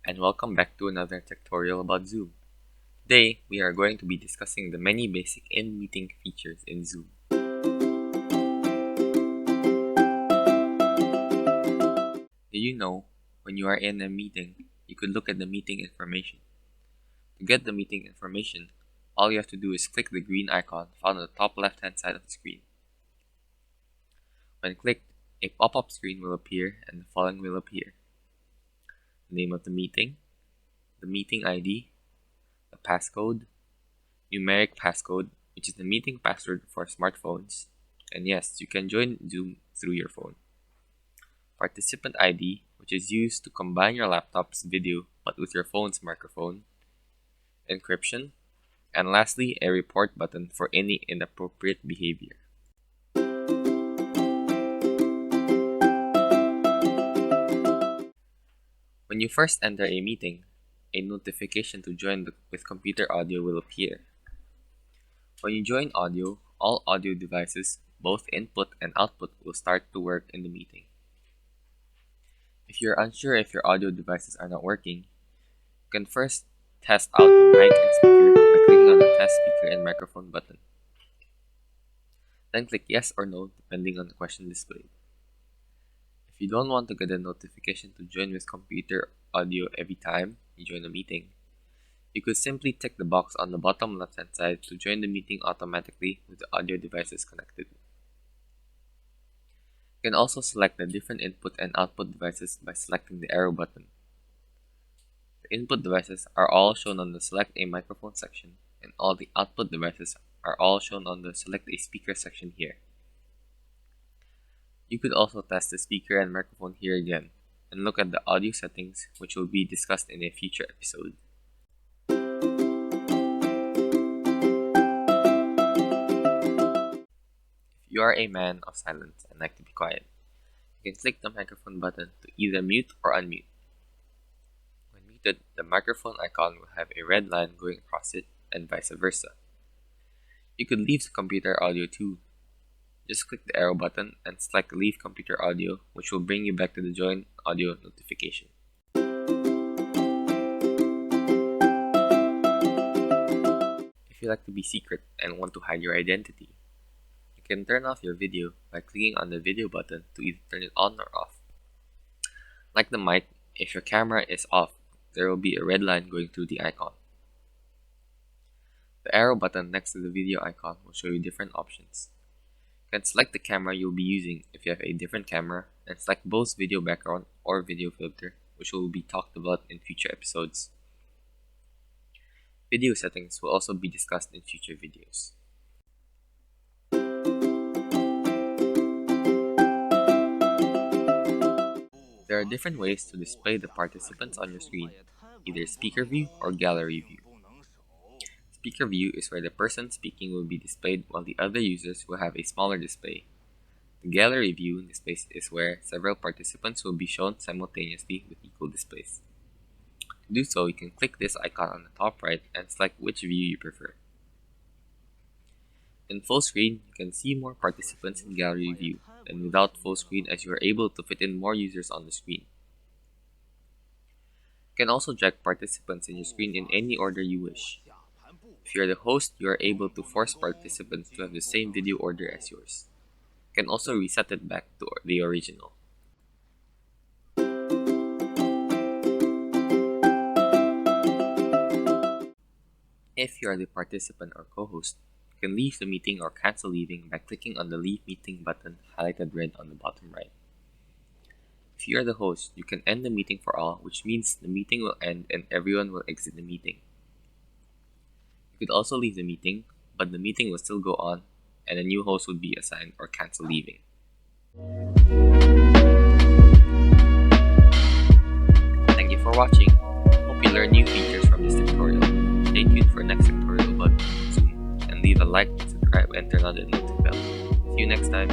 and welcome back to another tutorial about Zoom. Today, we are going to be discussing the many basic in-meeting features in Zoom. Did you know, when you are in a meeting, you could look at the meeting information. To get the meeting information, all you have to do is click the green icon found on the top left-hand side of the screen. When clicked, a pop-up screen will appear and the following will appear: the name of the meeting ID, the passcode, numeric passcode, which is the meeting password for smartphones, and yes, you can join Zoom through your phone. Participant ID, which is used to combine your laptop's video but with your phone's microphone. Encryption, and lastly, a report button for any inappropriate behavior. When you first enter a meeting, a notification to join with computer audio will appear. When you join audio, all audio devices, both input and output, will start to work in the meeting. If you're unsure if your audio devices are not working, you can first test out your mic and speaker by clicking on the Test Speaker and Microphone button. Then click Yes or No depending on the question displayed. If you don't want to get a notification to join with computer audio every time you join a meeting, you could simply tick the box on the bottom left-hand side to join the meeting automatically with the audio devices connected. You can also select the different input and output devices by selecting the arrow button. The input devices are all shown on the Select a Microphone section, and all the output devices are all shown on the Select a Speaker section here. You could also test the speaker and microphone here again, and look at the audio settings, which will be discussed in a future episode. If you are a man of silence and like to be quiet, you can click the microphone button to either mute or unmute. When muted, the microphone icon will have a red line going across it, and vice versa. You could leave the computer audio too. Just click the arrow button and select Leave Computer Audio, which will bring you back to the Join Audio notification. If you like to be secret and want to hide your identity, you can turn off your video by clicking on the video button to either turn it on or off. Like the mic, if your camera is off, there will be a red line going through the icon. The arrow button next to the video icon will show you different options. You can select the camera you'll be using if you have a different camera, and select both video background or video filter, which will be talked about in future episodes. Video settings will also be discussed in future videos. There are different ways to display the participants on your screen, either speaker view or gallery view. Speaker view is where the person speaking will be displayed while the other users will have a smaller display. The gallery view display is where several participants will be shown simultaneously with equal displays. To do so, you can click this icon on the top right and select which view you prefer. In full screen, you can see more participants in gallery view than without full screen, as you are able to fit in more users on the screen. You can also drag participants in your screen in any order you wish. If you are the host, you are able to force participants to have the same video order as yours. You can also reset it back to the original. If you are the participant or co-host, you can leave the meeting or cancel leaving by clicking on the Leave Meeting button highlighted red on the bottom right. If you are the host, you can end the meeting for all, which means the meeting will end and everyone will exit the meeting. You could also leave the meeting, but the meeting will still go on, and a new host would be assigned or cancel leaving. Thank you for watching. Hope you learned new features from this tutorial. Stay tuned for next tutorial about Zoom, and leave a like, subscribe, and turn on the notification bell. See you next time.